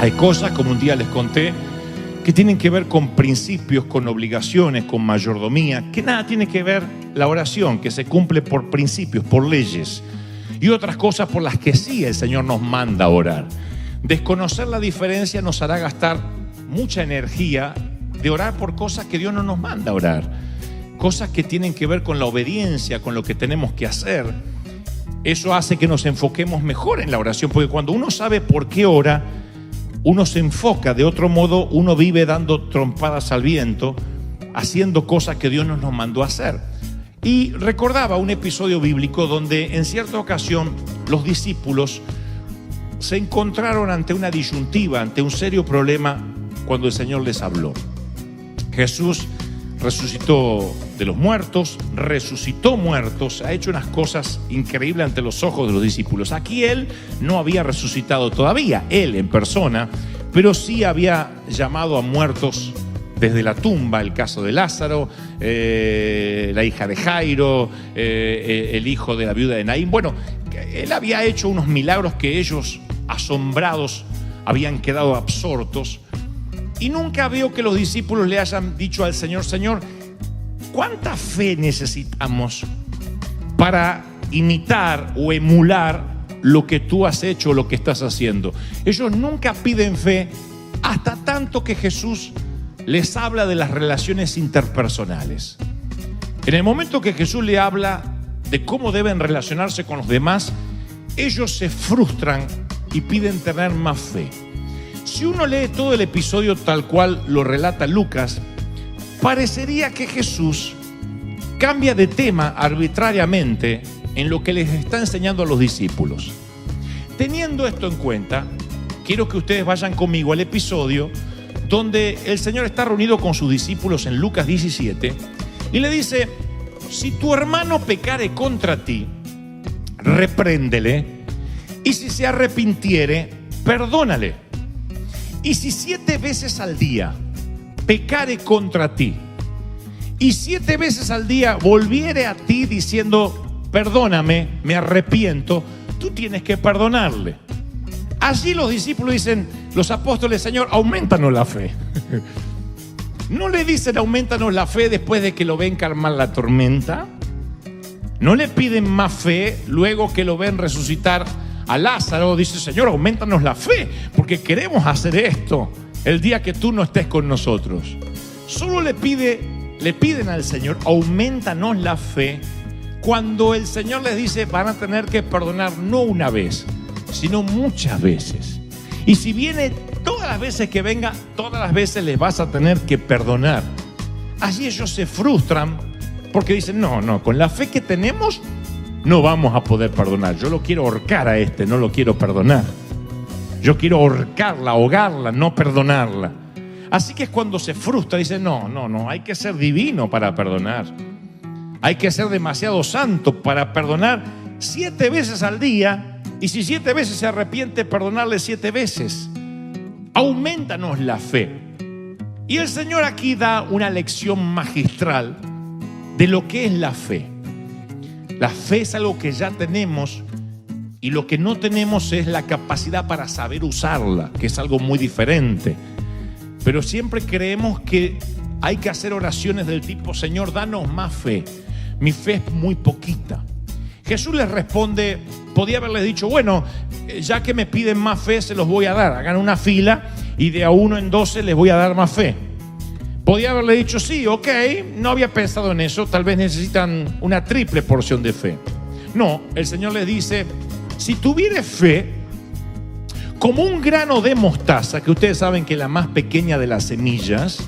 Hay cosas, como un día les conté, que tienen que ver con principios, con obligaciones, con mayordomía, que nada tiene que ver la oración, que se cumple por principios, por leyes, y otras cosas por las que sí el Señor nos manda a orar. Desconocer la diferencia nos hará gastar mucha energía de orar por cosas que Dios no nos manda a orar, cosas que tienen que ver con la obediencia, con lo que tenemos que hacer. Eso hace que nos enfoquemos mejor en la oración, porque cuando uno sabe por qué ora, uno se enfoca. De otro modo, uno vive dando trompadas al viento, haciendo cosas que Dios no nos mandó a hacer. Y recordaba un episodio bíblico donde en cierta ocasión los discípulos se encontraron ante una disyuntiva, ante un serio problema cuando el Señor les habló. Jesús resucitó de los muertos, resucitó muertos, ha hecho unas cosas increíbles ante los ojos de los discípulos. Aquí Él no había resucitado todavía, Él en persona, pero sí había llamado a muertos desde la tumba, el caso de Lázaro, la hija de Jairo, el hijo de la viuda de Naín. Bueno, Él había hecho unos milagros que ellos, asombrados, habían quedado absortos. Y nunca veo que los discípulos le hayan dicho al Señor: Señor, ¿cuánta fe necesitamos para imitar o emular lo que tú has hecho, lo que estás haciendo? Ellos nunca piden fe, hasta tanto que Jesús les habla de las relaciones interpersonales. En el momento que Jesús le habla de cómo deben relacionarse con los demás, ellos se frustran y piden tener más fe. Si uno lee todo el episodio tal cual lo relata Lucas, parecería que Jesús cambia de tema arbitrariamente en lo que les está enseñando a los discípulos. Teniendo esto en cuenta, quiero que ustedes vayan conmigo al episodio donde el Señor está reunido con sus discípulos en Lucas 17 y le dice: si tu hermano pecare contra ti, repréndele, y si se arrepintiere, perdónale. Y si 7 veces al día pecare contra ti, y 7 veces al día volviere a ti diciendo: perdóname, me arrepiento, tú tienes que perdonarle. Allí los discípulos dicen, los apóstoles: Señor, aumentanos la fe. No le dicen aumentanos la fe después de que lo ven calmar la tormenta. No le piden más fe luego que lo ven resucitar a Lázaro. Dice: Señor, aumentanos la fe, porque queremos hacer esto el día que tú no estés con nosotros. Solo le piden al Señor: aumentanos la fe, cuando el Señor les dice: van a tener que perdonar no una vez, sino muchas veces. Y si viene todas las veces que venga, todas las veces les vas a tener que perdonar. Allí ellos se frustran porque dicen: no, con la fe que tenemos no vamos a poder perdonar. Yo lo quiero ahorcar a este, no lo quiero perdonar. Yo quiero ahorcarla, ahogarla, no perdonarla. Así que es cuando se frustra, dice: no, hay que ser divino para perdonar. Hay que ser demasiado santo para perdonar 7 veces al día. Y si 7 veces se arrepiente, perdonarle 7 veces. Aumentanos la fe. Y el Señor aquí da una lección magistral de lo que es la fe. La fe es algo que ya tenemos, y lo que no tenemos es la capacidad para saber usarla, que es algo muy diferente. Pero siempre creemos que hay que hacer oraciones del tipo: Señor, danos más fe. Mi fe es muy poquita. Jesús les responde, podía haberles dicho: bueno, ya que me piden más fe, se los voy a dar. Hagan una fila y de a 1 en 12 les voy a dar más fe. Podía haberle dicho: sí, ok, no había pensado en eso, tal vez necesitan una triple porción de fe. No, el Señor les dice: si tuvieres fe como un grano de mostaza, que ustedes saben que es la más pequeña de las semillas,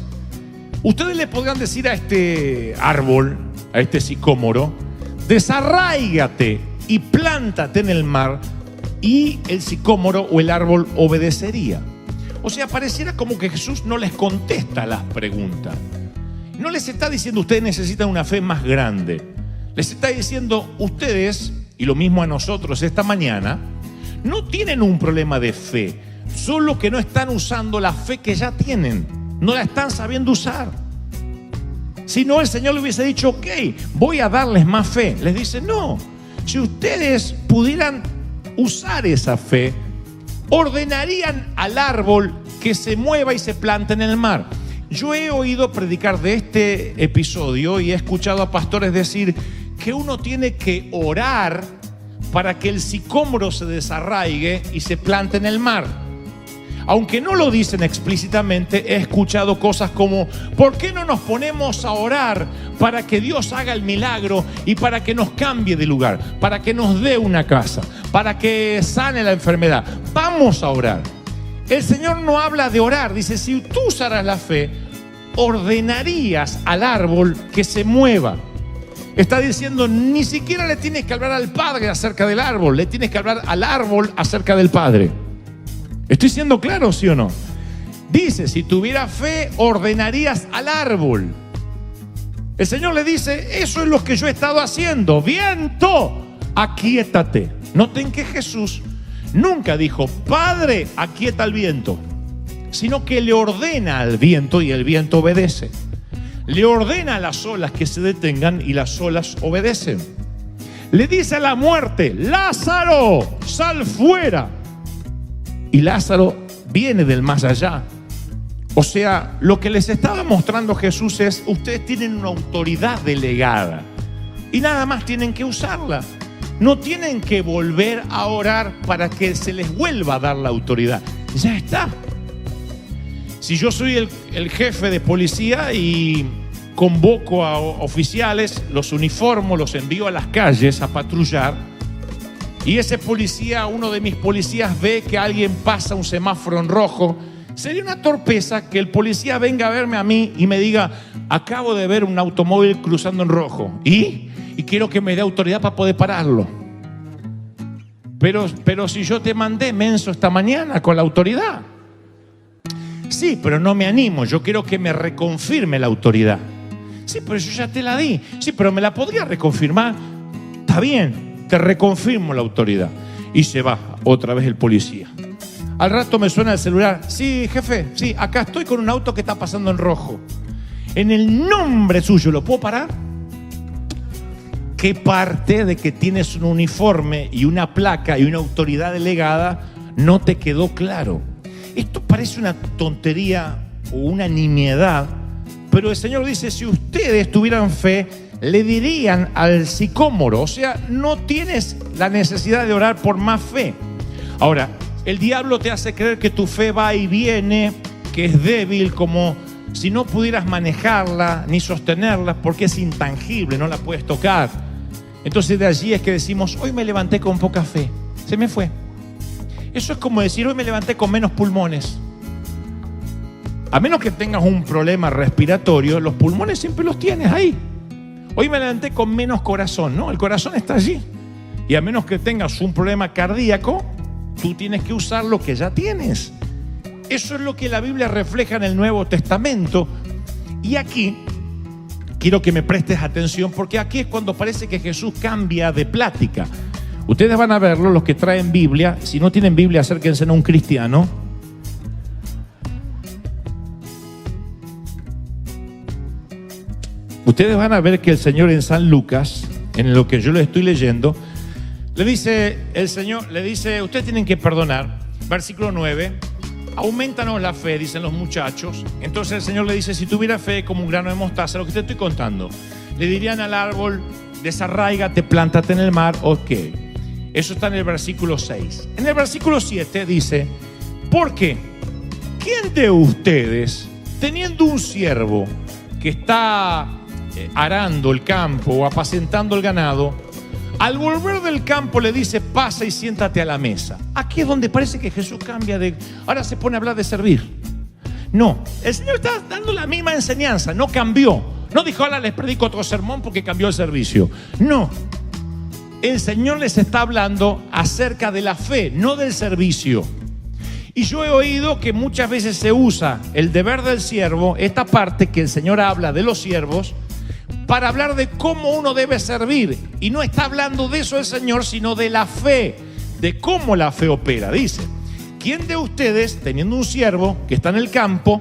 ustedes le podrán decir a este árbol, a este sicómoro: desarráigate y plántate en el mar, y el sicómoro o el árbol obedecería. O sea, pareciera como que Jesús no les contesta las preguntas. No les está diciendo: ustedes necesitan una fe más grande. Les está diciendo: ustedes, y lo mismo a nosotros esta mañana, no tienen un problema de fe, solo que no están usando la fe que ya tienen. No la están sabiendo usar. Si no, el Señor le hubiese dicho: ok, voy a darles más fe. Les dice: no, si ustedes pudieran usar esa fe, ordenarían al árbol que se mueva y se plante en el mar. Yo he oído predicar de este episodio y he escuchado a pastores decir que uno tiene que orar para que el sicómoro se desarraigue y se plante en el mar. Aunque no lo dicen explícitamente, he escuchado cosas como: ¿por qué no nos ponemos a orar para que Dios haga el milagro y para que nos cambie de lugar, para que nos dé una casa, para que sane la enfermedad? Vamos a orar. El Señor no habla de orar, dice: si tú usaras la fe, ordenarías al árbol que se mueva. Está diciendo, ni siquiera le tienes que hablar al Padre acerca del árbol, le tienes que hablar al árbol acerca del Padre. ¿Estoy siendo claro, sí o no? Dice, si tuviera fe, ordenarías al árbol. El Señor le dice, eso es lo que yo he estado haciendo. Viento, aquíétate. Noten que Jesús nunca dijo, Padre, aquieta el viento, sino que le ordena al viento y el viento obedece. Le ordena a las olas que se detengan y las olas obedecen. Le dice a la muerte, Lázaro, sal fuera. Y Lázaro viene del más allá. O sea, lo que les estaba mostrando Jesús es, ustedes tienen una autoridad delegada y nada más tienen que usarla. No tienen que volver a orar para que se les vuelva a dar la autoridad. Ya está. Si yo soy el jefe de policía y convoco a oficiales, los uniformo, los envío a las calles a patrullar, y ese policía, uno de mis policías, ve que alguien pasa un semáforo en rojo, sería una torpeza que el policía venga a verme a mí y me diga, acabo de ver un automóvil cruzando en rojo y quiero que me dé autoridad para poder pararlo. Pero si yo te mandé, menso, esta mañana con la autoridad. Sí, pero no me animo, yo quiero que me reconfirme la autoridad. Sí, pero yo ya te la di. Sí, pero me la podría reconfirmar. Está bien, te reconfirmo la autoridad. Y se va otra vez el policía. Al rato me suena el celular. Sí, jefe, sí, acá estoy con un auto que está pasando en rojo. En el nombre suyo, ¿lo puedo parar? ¿Qué parte de que tienes un uniforme y una placa y una autoridad delegada no te quedó claro? Esto parece una tontería o una nimiedad, pero el Señor dice, si ustedes tuvieran fe, le dirían al sicómoro. O sea, no tienes la necesidad de orar por más fe. Ahora, el diablo te hace creer que tu fe va y viene, que es débil, como si no pudieras manejarla ni sostenerla, porque es intangible, no la puedes tocar. Entonces de allí es que decimos, hoy me levanté con poca fe, se me fue. Eso es como decir, hoy me levanté con menos pulmones. A menos que tengas un problema respiratorio, los pulmones siempre los tienes ahí. Hoy me levanté con menos corazón, ¿no? El corazón está allí. Y a menos que tengas un problema cardíaco, tú tienes que usar lo que ya tienes. Eso es lo que la Biblia refleja en el Nuevo Testamento. Y aquí quiero que me prestes atención, porque aquí es cuando parece que Jesús cambia de plática. Ustedes van a verlo, los que traen Biblia. Si no tienen Biblia, acérquense a un cristiano. Ustedes van a ver que el Señor en San Lucas, en lo que yo les estoy leyendo, le dice el Señor, le dice, ustedes tienen que perdonar. Versículo 9, aumentanos la fe, dicen los muchachos. Entonces el Señor le dice, si tuviera fe como un grano de mostaza, lo que te estoy contando, le dirían al árbol, desarráigate, plántate en el mar. Ok, eso está en el versículo 6. En el versículo 7 dice, ¿por qué? ¿Quién de ustedes, teniendo un siervo que está arando el campo o apacentando el ganado, al volver del campo le dice, pasa y siéntate a la mesa? Aquí es donde parece que Jesús cambia de... Ahora se pone a hablar de servir. No, el Señor está dando la misma enseñanza, no cambió. No dijo, ahora les predico otro sermón porque cambió el servicio. No, el Señor les está hablando acerca de la fe, no del servicio. Y yo he oído que muchas veces se usa el deber del siervo, esta parte que el Señor habla de los siervos, para hablar de cómo uno debe servir. Y no está hablando de eso el Señor, sino de la fe, de cómo la fe opera. Dice, ¿quién de ustedes, teniendo un siervo que está en el campo,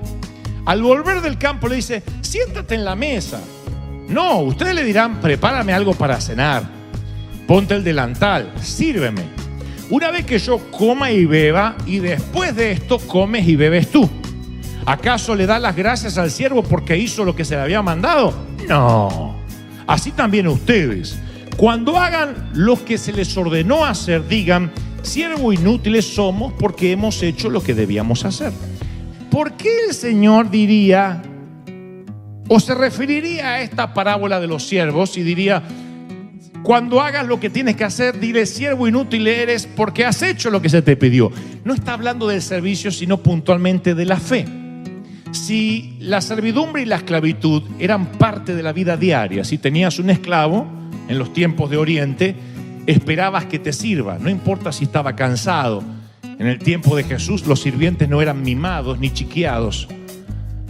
al volver del campo le dice, siéntate en la mesa? No, ustedes le dirán, prepárame algo para cenar, ponte el delantal, sírveme. una vez que yo coma y beba, y después de esto comes y bebes tú, ¿acaso le da las gracias al siervo porque hizo lo que se le había mandado? No. Así también ustedes, cuando hagan lo que se les ordenó hacer, digan: siervo inútiles somos porque hemos hecho lo que debíamos hacer. ¿Por qué el Señor diría o se referiría a esta parábola de los siervos y diría: cuando hagas lo que tienes que hacer, dile: siervo inútil eres porque has hecho lo que se te pidió? No está hablando del servicio, sino puntualmente de la fe. Si la servidumbre y la esclavitud eran parte de la vida diaria, si tenías un esclavo en los tiempos de Oriente, esperabas que te sirva, no importa si estaba cansado. En el tiempo de Jesús los sirvientes no eran mimados ni chiqueados.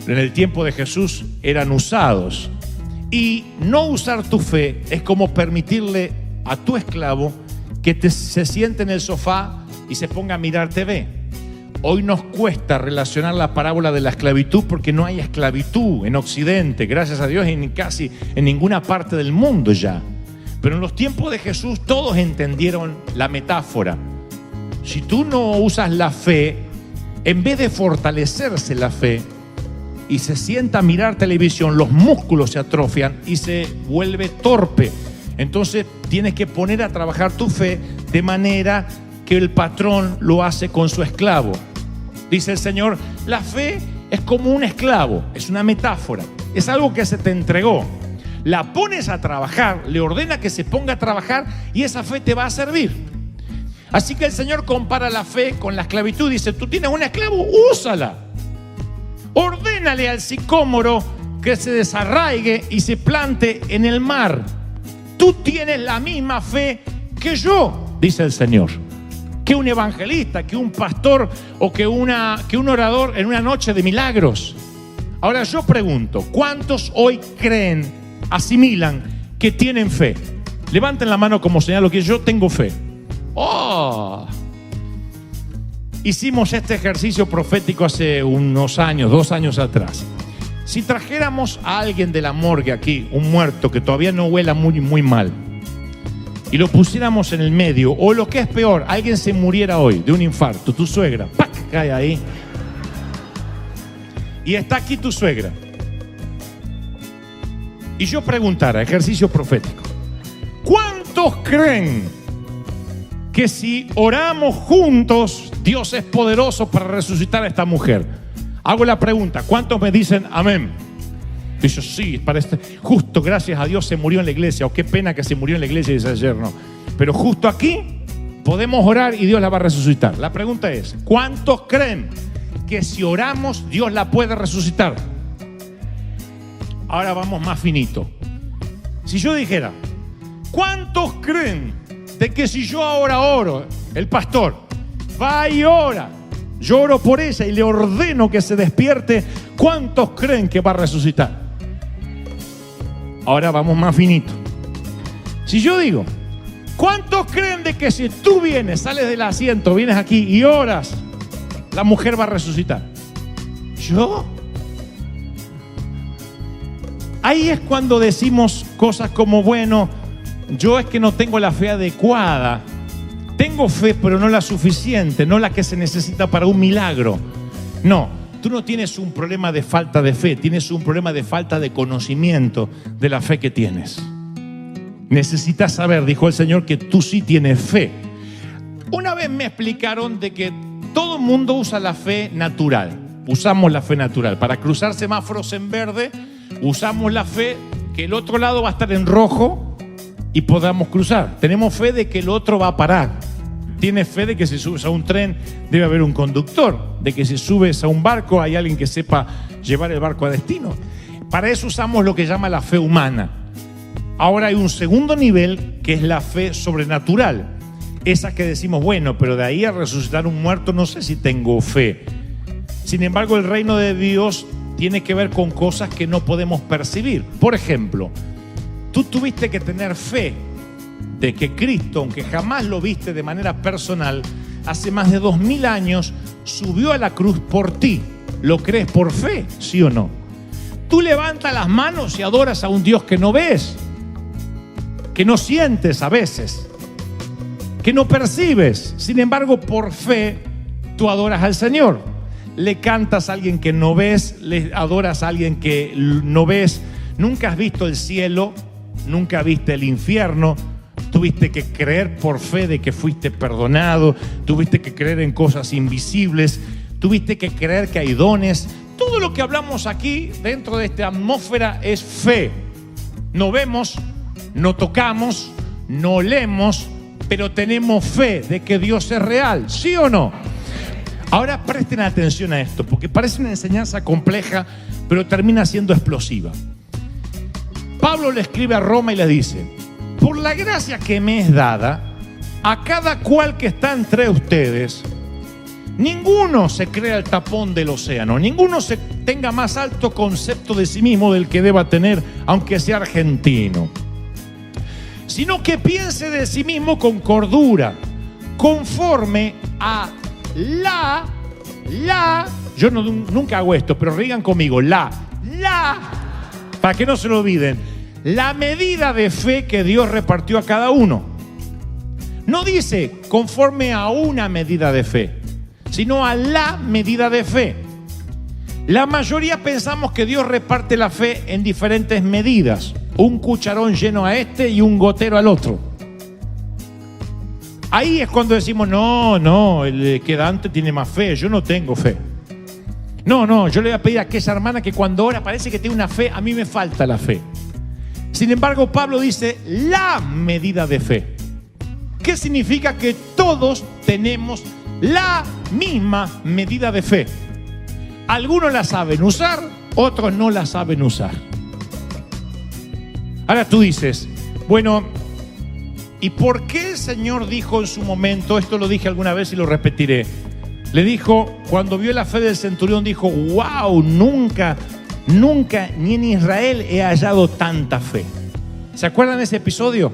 En el tiempo de Jesús eran usados. Y no usar tu fe es como permitirle a tu esclavo que se siente en el sofá y se ponga a mirar TV. Hoy nos cuesta relacionar la parábola de la esclavitud porque no hay esclavitud en Occidente, gracias a Dios, casi en ninguna parte del mundo ya. Pero en los tiempos de Jesús todos entendieron la metáfora. Si tú no usas la fe, en vez de fortalecerse la fe y se sienta a mirar televisión, los músculos se atrofian y se vuelve torpe. Entonces tienes que poner a trabajar tu fe de manera que el patrón lo hace con su esclavo. Dice el Señor: la fe es como un esclavo, es una metáfora, es algo que se te entregó. La pones a trabajar, le ordena que se ponga a trabajar y esa fe te va a servir. Así que el Señor compara la fe con la esclavitud. Dice: tú tienes un esclavo, úsala. Ordénale al sicómoro que se desarraigue y se plante en el mar. Tú tienes la misma fe que yo, dice el Señor, que un evangelista, que un pastor o que un orador en una noche de milagros. Ahora yo pregunto: ¿cuántos hoy creen, asimilan que tienen fe? Levanten la mano como señalo que yo tengo fe. ¡Oh! Hicimos este ejercicio profético hace unos años, 2 años atrás. Si trajéramos a alguien de la morgue aquí, un muerto que todavía no huela muy, muy mal, y lo pusiéramos en el medio, o lo que es peor, alguien se muriera hoy de un infarto, tu suegra, ¡pac!, cae ahí. Y está aquí tu suegra. Y yo preguntara, ejercicio profético: ¿cuántos creen que si oramos juntos, Dios es poderoso para resucitar a esta mujer? Hago la pregunta: ¿cuántos me dicen amén? Dice: sí, justo gracias a Dios se murió en la iglesia. O qué pena que se murió en la iglesia, dice ayer, no. Pero justo aquí podemos orar y Dios la va a resucitar. La pregunta es: ¿cuántos creen que si oramos Dios la puede resucitar? Ahora vamos más finito. Si yo dijera: ¿cuántos creen de que si yo ahora oro, el pastor va y ora, yo oro por ella y le ordeno que se despierte, ¿cuántos creen que va a resucitar? Ahora vamos más finito. Si yo digo: ¿cuántos creen de que si tú vienes, sales del asiento, vienes aquí y oras, la mujer va a resucitar? ¿Yo? Ahí es cuando decimos cosas como: bueno, yo es que no tengo la fe adecuada. Tengo fe, pero no la suficiente, no la que se necesita para un milagro. No, tú no tienes un problema de falta de fe, tienes un problema de falta de conocimiento de la fe que tienes. Necesitas saber, dijo el Señor, que tú sí tienes fe. Una vez me explicaron de que todo el mundo usa la fe natural. Usamos la fe natural. Para cruzar semáforos en verde, usamos la fe que el otro lado va a estar en rojo y podamos cruzar. Tenemos fe de que el otro va a parar. Tienes fe de que si subes a un tren debe haber un conductor, de que si subes a un barco hay alguien que sepa llevar el barco a destino. Para eso usamos lo que llama la fe humana. Ahora hay un segundo nivel que es la fe sobrenatural. Esa que decimos: bueno, pero de ahí a resucitar un muerto no sé si tengo fe. Sin embargo, el reino de Dios tiene que ver con cosas que no podemos percibir. Por ejemplo, tú tuviste que tener fe de que Cristo, aunque jamás lo viste de manera personal, hace más de 2000 años subió a la cruz por ti. ¿Lo crees por fe? ¿Sí o no? Tú levantas las manos y adoras a un Dios que no ves, que no sientes a veces. que no percibes. Sin embargo, por fe, tú adoras al Señor. Le cantas a alguien que no ves, le adoras a alguien que no ves. Nunca has visto el cielo, nunca viste el infierno. Tuviste que creer por fe de que fuiste perdonado. Tuviste que creer en cosas invisibles. Tuviste que creer que hay dones. Todo lo que hablamos aquí dentro de esta atmósfera es fe. No vemos, no tocamos, no olemos, pero tenemos fe de que Dios es real, ¿sí o no? Ahora presten atención a esto, porque parece una enseñanza compleja, pero termina siendo explosiva. Pablo le escribe a Roma y le dice: por la gracia que me es dada, a cada cual que está entre ustedes, ninguno se crea el tapón del océano, ninguno se tenga más alto concepto de sí mismo del que deba tener, aunque sea argentino, sino que piense de sí mismo con cordura, conforme a yo nunca hago esto, pero digan conmigo, para que no se lo olviden, la medida de fe que Dios repartió a cada uno. No dice conforme a una medida de fe, sino a la medida de fe. La mayoría pensamos que Dios reparte la fe en diferentes medidas. Un cucharón lleno a este y un gotero al otro. Ahí es cuando decimos, no, el quedante tiene más fe, yo no tengo fe. No, yo le voy a pedir a aquella hermana que cuando ora parece que tiene una fe, a mí me falta la fe. Sin embargo, Pablo dice la medida de fe. ¿Qué significa? Que todos tenemos la misma medida de fe. Algunos la saben usar, otros no la saben usar. Ahora tú dices, bueno, ¿y por qué el Señor dijo en su momento, esto lo dije alguna vez y lo repetiré, le dijo, cuando vio la fe del centurión, dijo, wow, nunca ni en Israel he hallado tanta fe? ¿Se acuerdan de ese episodio?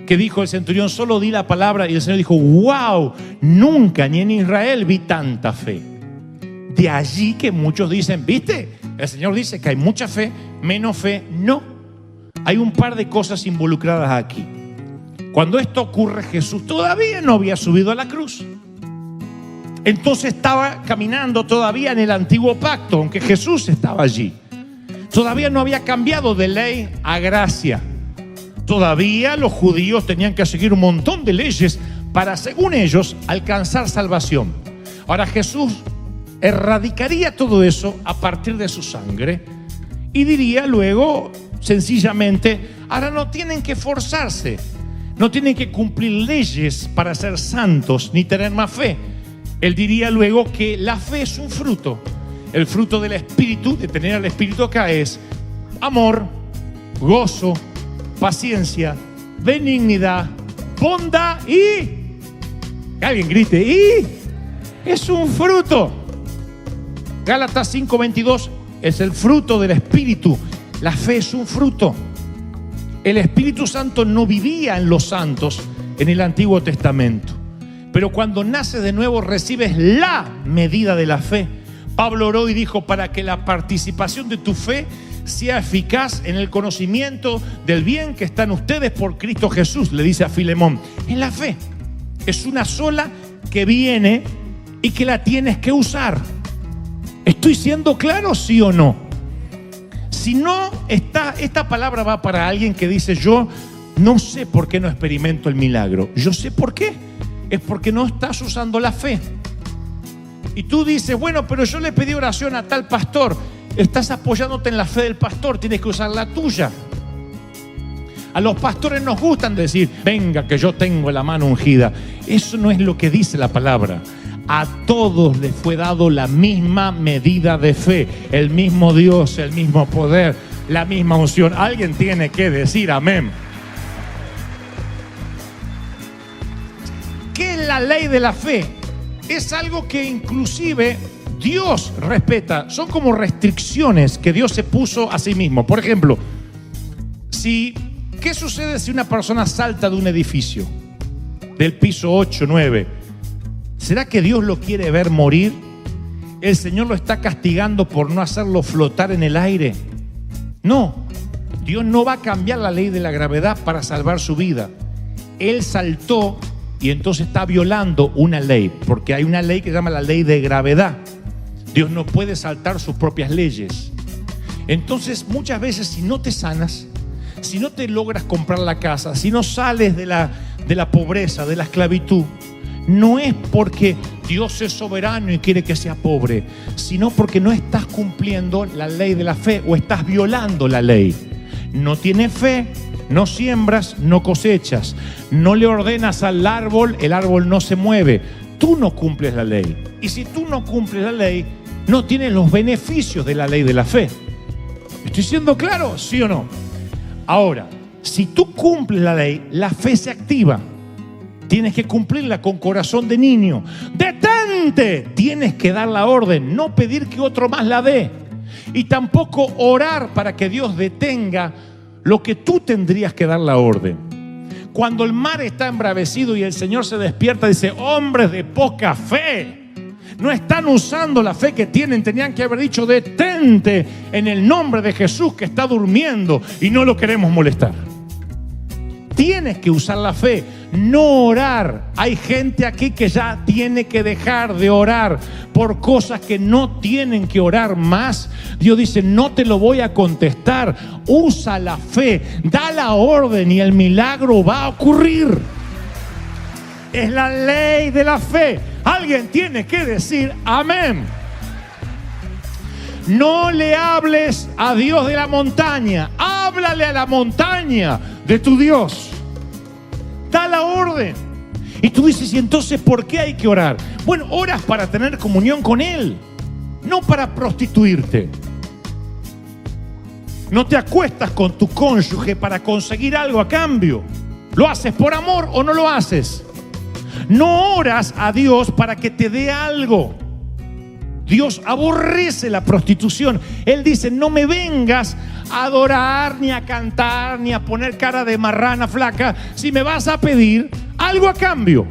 Que dijo el centurión, solo di la palabra, y el Señor dijo, wow, nunca ni en Israel vi tanta fe. De allí que muchos dicen, ¿viste? El Señor dice que hay mucha fe, menos fe, no. Hay un par de cosas involucradas aquí. Cuando esto ocurre, Jesús todavía no había subido a la cruz. Entonces estaba caminando todavía en el antiguo pacto, aunque Jesús estaba allí. Todavía no había cambiado de ley a gracia. Todavía los judíos tenían que seguir un montón de leyes para, según ellos, alcanzar salvación. Ahora Jesús erradicaría todo eso a partir de su sangre y diría luego, sencillamente, ahora no tienen que forzarse, no tienen que cumplir leyes para ser santos ni tener más fe. Él diría luego que la fe es un fruto. El fruto del Espíritu, de tener al Espíritu acá, es amor, gozo, paciencia, benignidad, bondad y... que alguien grite, y es un fruto. Gálatas 5:22 es el fruto del Espíritu. La fe es un fruto. El Espíritu Santo no vivía en los santos en el Antiguo Testamento, pero cuando naces de nuevo recibes la medida de la fe. Pablo oró y dijo, para que la participación de tu fe sea eficaz en el conocimiento del bien que está en ustedes por Cristo Jesús, le dice a Filemón. En la fe es una sola que viene y que la tienes que usar. ¿Estoy siendo claro, sí o no? Si no, esta palabra va para alguien que dice, yo no sé por qué no experimento el milagro. Yo sé por qué. Es porque no estás usando la fe. Y tú dices, bueno, pero yo le pedí oración a tal pastor. Estás apoyándote en la fe del pastor, tienes que usar la tuya. A los pastores nos gustan decir, venga que yo tengo la mano ungida. Eso no es lo que dice la palabra. A todos les fue dado la misma medida de fe, el mismo Dios, el mismo poder, la misma unción. Alguien tiene que decir amén. ¿Qué es la ley de la fe? Es algo que inclusive Dios respeta. Son como restricciones que Dios se puso a sí mismo. Por ejemplo, ¿qué sucede si una persona salta de un edificio del piso 8, 9? ¿Será que Dios lo quiere ver morir? ¿El Señor lo está castigando por no hacerlo flotar en el aire? No, Dios no va a cambiar la ley de la gravedad para salvar su vida. él saltó y entonces está violando una ley, porque hay una ley que se llama la ley de gravedad. Dios no puede saltar sus propias leyes. Entonces, muchas veces, si no te sanas, si no te logras comprar la casa, si no sales de la pobreza, de la esclavitud, no es porque Dios es soberano y quiere que sea pobre, sino porque no estás cumpliendo la ley de la fe o estás violando la ley. No tienes fe, no siembras, no cosechas. No le ordenas al árbol, el árbol no se mueve. Tú no cumples la ley. Y si tú no cumples la ley, no tienes los beneficios de la ley de la fe. ¿Estoy siendo claro? ¿Sí o no? Ahora, si tú cumples la ley, la fe se activa. Tienes que cumplirla con corazón de niño. ¡Detente! Tienes que dar la orden, no pedir que otro más la dé. Y tampoco orar para que Dios detenga lo que tú tendrías que dar la orden. Cuando el mar está embravecido y el Señor se despierta, dice: hombres de poca fe, no están usando la fe que tienen. Tenían que haber dicho: detente en el nombre de Jesús que está durmiendo y no lo queremos molestar. Tienes que usar la fe, no orar. Hay gente aquí que ya tiene que dejar de orar por cosas que no tienen que orar más. Dios dice: no te lo voy a contestar. Usa la fe, da la orden y el milagro va a ocurrir. Es la ley de la fe. Alguien tiene que decir amén. No le hables a Dios de la montaña, háblale a la montaña de tu Dios. Da la orden. Y tú dices: ¿y entonces por qué hay que orar? Bueno, oras para tener comunión con Él, no para prostituirte. No te acuestas con tu cónyuge para conseguir algo a cambio. ¿Lo haces por amor o no lo haces? No oras a Dios para que te dé algo. Dios aborrece la prostitución. Él dice: no me vengas a adorar, ni a cantar, ni a poner cara de marrana flaca si me vas a pedir algo a cambio.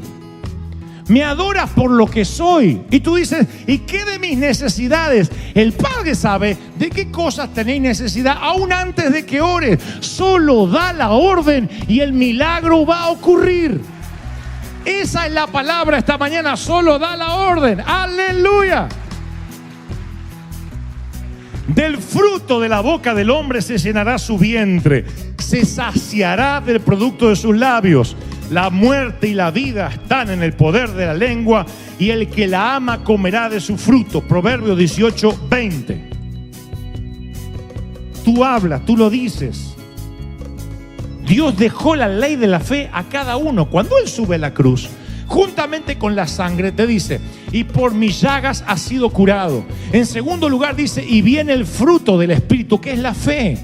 Me adoras por lo que soy. Y tú dices: ¿y qué de mis necesidades? El Padre sabe de qué cosas tenéis necesidad aún antes de que ores. Solo da la orden y el milagro va a ocurrir. Esa es la palabra esta mañana. Solo da la orden. ¡Aleluya! Del fruto de la boca del hombre se llenará su vientre, se saciará del producto de sus labios. La muerte y la vida están en el poder de la lengua, y el que la ama comerá de su fruto. Proverbios 18:20. Tú hablas, tú lo dices. Dios dejó la ley de la fe a cada uno. Cuando Él sube a la cruz, juntamente con la sangre, te dice: y por mis llagas has sido curado. En segundo lugar dice: y viene el fruto del Espíritu, que es la fe.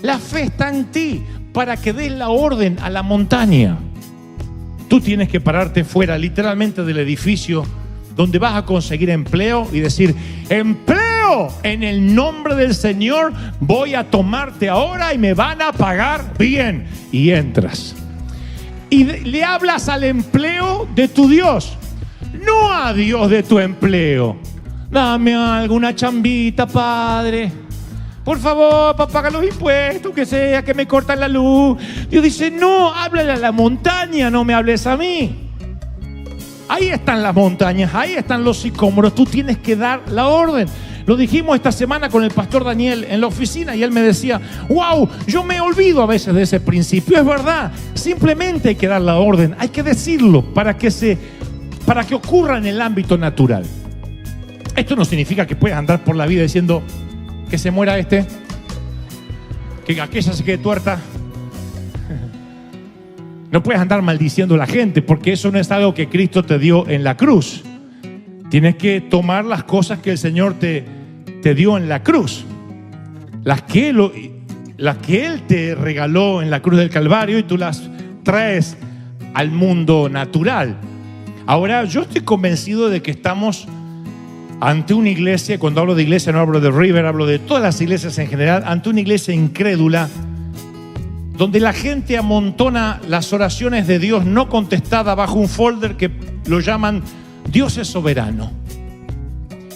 La fe está en ti para que des la orden a la montaña. Tú tienes que pararte fuera, literalmente, del edificio donde vas a conseguir empleo y decir: empleo, en el nombre del Señor voy a tomarte ahora y me van a pagar bien. Y entras. Y le hablas al empleo de tu Dios, no a Dios de tu empleo. Dame alguna chambita, Padre. Por favor, para pagar los impuestos, que sea, que me cortan la luz. Dios dice: no, háblale a la montaña, no me hables a mí. Ahí están las montañas, ahí están los sicómoros. Tú tienes que dar la orden. Lo dijimos esta semana con el pastor Daniel en la oficina y él me decía: wow, yo me olvido a veces de ese principio. Es verdad, simplemente hay que dar la orden, hay que decirlo para que ocurra en el ámbito natural. Esto no significa que puedas andar por la vida diciendo: que se muera este, que aquella se quede tuerta. No puedes andar maldiciendo a la gente, porque eso no es algo que Cristo te dio en la cruz. Tienes que tomar las cosas que el Señor te dio en la cruz, las que Él te regaló en la cruz del Calvario, y tú las traes al mundo natural. Ahora, yo estoy convencido de que estamos ante una iglesia, cuando hablo de iglesia no hablo de River, hablo de todas las iglesias en general, ante una iglesia incrédula, donde la gente amontona las oraciones de Dios no contestadas bajo un folder que lo llaman Dios es soberano.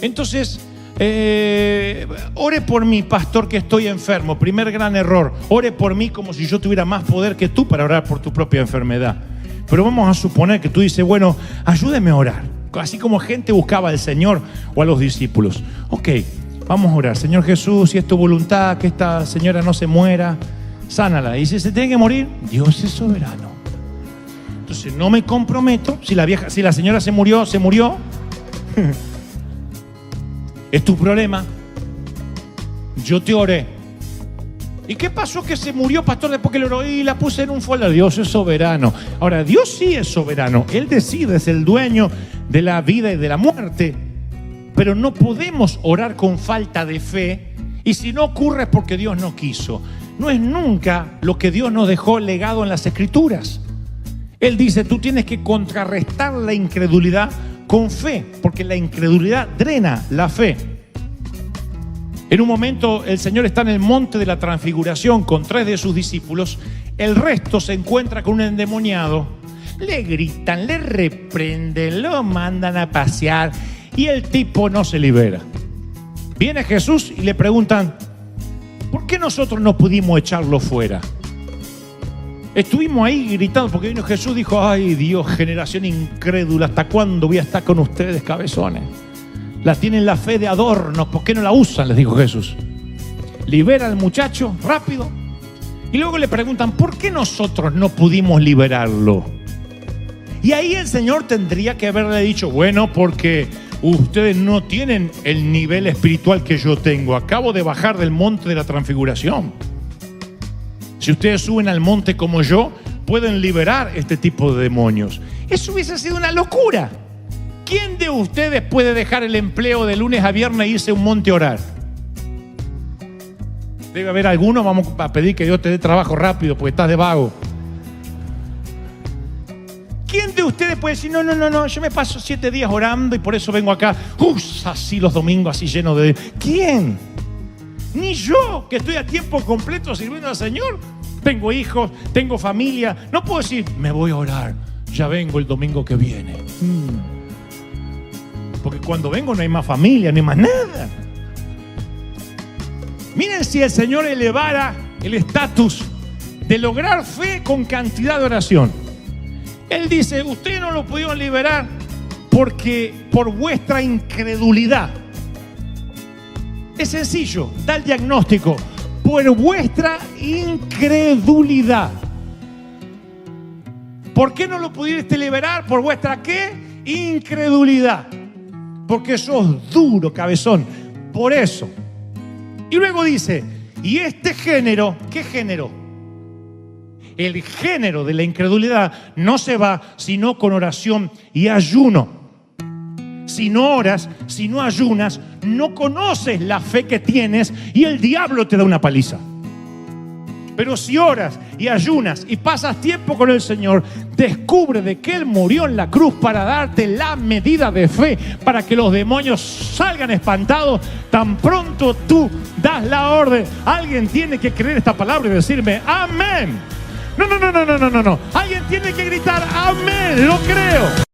Entonces, ore por mí, pastor, que estoy enfermo. Primer gran error. Ore por mí como si yo tuviera más poder que tú para orar por tu propia enfermedad. Pero vamos a suponer que tú dices, bueno, ayúdeme a orar. Así como gente buscaba al Señor o a los discípulos. Ok, vamos a orar. Señor Jesús, si es tu voluntad que esta señora no se muera, sánala. Y si se tiene que morir, Dios es soberano. Entonces no me comprometo. Si la señora se murió, se murió. Es tu problema. Yo te oré. ¿Y qué pasó que se murió, pastor, después que le oré y la puse en un folder? Dios es soberano. Ahora, Dios sí es soberano. Él decide, es el dueño de la vida y de la muerte. Pero no podemos orar con falta de fe. Y si no ocurre es porque Dios no quiso. No es nunca lo que Dios nos dejó legado en las Escrituras. Él dice, tú tienes que contrarrestar la incredulidad con fe, porque la incredulidad drena la fe. En un momento el Señor está en el monte de la transfiguración con 3 de sus discípulos. El resto se encuentra con un endemoniado. Le gritan, le reprenden, lo mandan a pasear y el tipo no se libera. Viene Jesús y le preguntan, ¿por qué nosotros no pudimos echarlo fuera? Estuvimos ahí gritando porque vino Jesús, dijo, ay Dios, generación incrédula, ¿hasta cuándo voy a estar con ustedes, cabezones? La tienen la fe de adorno, ¿por qué no la usan? Les dijo Jesús. Libera al muchacho rápido. Y luego le preguntan, ¿por qué nosotros no pudimos liberarlo? Y ahí el Señor tendría que haberle dicho, bueno, porque ustedes no tienen el nivel espiritual que yo tengo. Acabo de bajar del monte de la transfiguración. Si ustedes suben al monte como yo, pueden liberar este tipo de demonios. Eso hubiese sido una locura. ¿Quién de ustedes puede dejar el empleo de lunes a viernes e irse a un monte a orar? Debe haber alguno. Vamos a pedir que Dios te dé trabajo rápido porque estás de vago. ¿Quién de ustedes puede decir, no, yo me paso 7 días orando y por eso vengo acá, así los domingos, así lleno de... ¿Quién? Ni yo, que estoy a tiempo completo sirviendo al Señor. Tengo hijos, tengo familia. No puedo decir, me voy a orar, ya vengo el domingo que viene. Porque cuando vengo no hay más familia, no hay más nada. Miren si el Señor elevara el estatus de lograr fe con cantidad de oración. Él dice, ustedes no lo pudieron liberar porque por vuestra incredulidad. Es sencillo, da el diagnóstico. Por vuestra incredulidad. ¿Por qué no lo pudiste liberar? Por vuestra ¿qué? Incredulidad. Porque sos duro, cabezón. Por eso. Y luego dice, y este género, ¿qué género? El género de la incredulidad no se va sino con oración y ayuno. Si no oras, si no ayunas, no conoces la fe que tienes y el diablo te da una paliza. Pero si oras y ayunas y pasas tiempo con el Señor, descubre de que Él murió en la cruz para darte la medida de fe para que los demonios salgan espantados. Tan pronto tú das la orden, alguien tiene que creer esta palabra y decirme amén. No. Alguien tiene que gritar amén, lo creo.